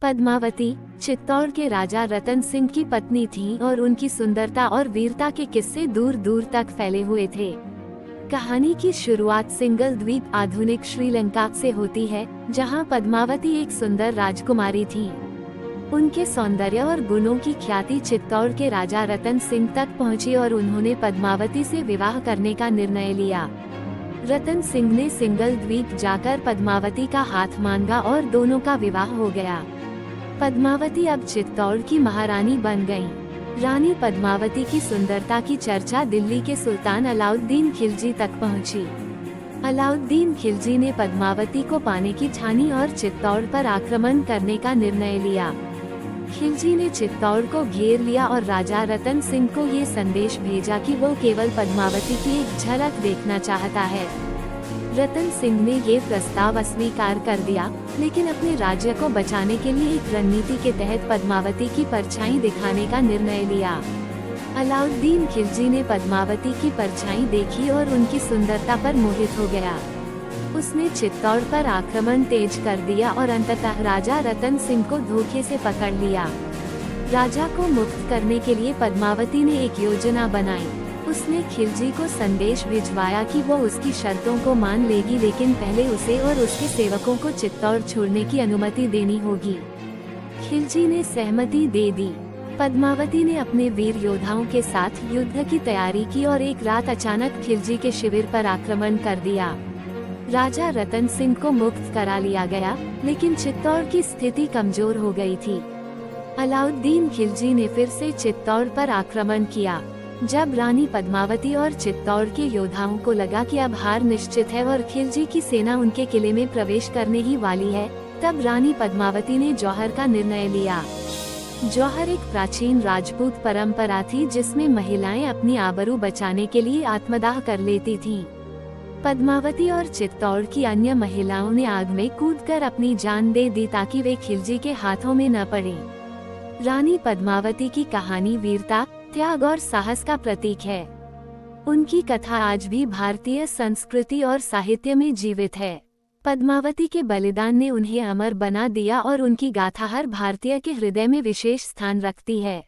पद्मावती चित्तौड़ के राजा रतन सिंह की पत्नी थी और उनकी सुंदरता और वीरता के किस्से दूर दूर तक फैले हुए थे। कहानी की शुरुआत सिंगल द्वीप आधुनिक श्रीलंका से होती है, जहां पद्मावती एक सुंदर राजकुमारी थी। उनके सौंदर्य और गुणों की ख्याति चित्तौड़ के राजा रतन सिंह तक पहुंची और उन्होंने पद्मावती से विवाह करने का निर्णय लिया। रतन सिंह ने सिंगल द्वीप जाकर पद्मावती का हाथ मांगा और दोनों का विवाह हो गया। पद्मावती अब चित्तौड़ की महारानी बन गईं। रानी पद्मावती की सुंदरता की चर्चा दिल्ली के सुल्तान अलाउद्दीन खिलजी तक पहुंची। अलाउद्दीन खिलजी ने पद्मावती को पाने की ठानी और चित्तौड़ पर आक्रमण करने का निर्णय लिया। खिलजी ने चित्तौड़ को घेर लिया और राजा रतन सिंह को ये संदेश भेजा कि वो केवल पद्मावती की एक झलक देखना चाहता है। रतन सिंह ने ये प्रस्ताव अस्वीकार कर दिया, लेकिन अपने राज्य को बचाने के लिए एक रणनीति के तहत पद्मावती की परछाई दिखाने का निर्णय लिया। अलाउद्दीन खिलजी ने पद्मावती की परछाई देखी और उनकी सुंदरता पर मोहित हो गया। उसने चित्तौड़ पर आक्रमण तेज कर दिया और अंततः राजा रतन सिंह को धोखे से पकड़ लिया। राजा को मुक्त करने के लिए पद्मावती ने एक योजना बनाई। उसने खिलजी को संदेश भिजवाया कि वो उसकी शर्तों को मान लेगी, लेकिन पहले उसे और उसके सेवकों को चित्तौड़ छोड़ने की अनुमति देनी होगी। खिलजी ने सहमति दे दी। पद्मावती ने अपने वीर योद्धाओं के साथ युद्ध की तैयारी की और एक रात अचानक खिलजी के शिविर पर आक्रमण कर दिया। राजा रतन सिंह को मुक्त करा लिया गया, लेकिन चित्तौड़ की स्थिति कमजोर हो गई थी। अलाउद्दीन खिलजी ने फिर से चित्तौड़ पर आक्रमण किया। जब रानी पद्मावती और चित्तौड़ के योद्धाओं को लगा कि अब हार निश्चित है और खिलजी की सेना उनके किले में प्रवेश करने ही वाली है, तब रानी पद्मावती ने जौहर का निर्णय लिया। जौहर एक प्राचीन राजपूत परंपरा थी जिसमें महिलाएं अपनी आबरू बचाने के लिए आत्मदाह कर लेती थीं। पद्मावती और चित्तौड़ की अन्य महिलाओं ने आग में कूदकर अपनी जान दे दी ताकि वे खिलजी के हाथों में न पड़ें। रानी पद्मावती की कहानी वीरता, त्याग और साहस का प्रतीक है। उनकी कथा आज भी भारतीय संस्कृति और साहित्य में जीवित है। पद्मावती के बलिदान ने उन्हें अमर बना दिया और उनकी गाथा हर भारतीय के हृदय में विशेष स्थान रखती है।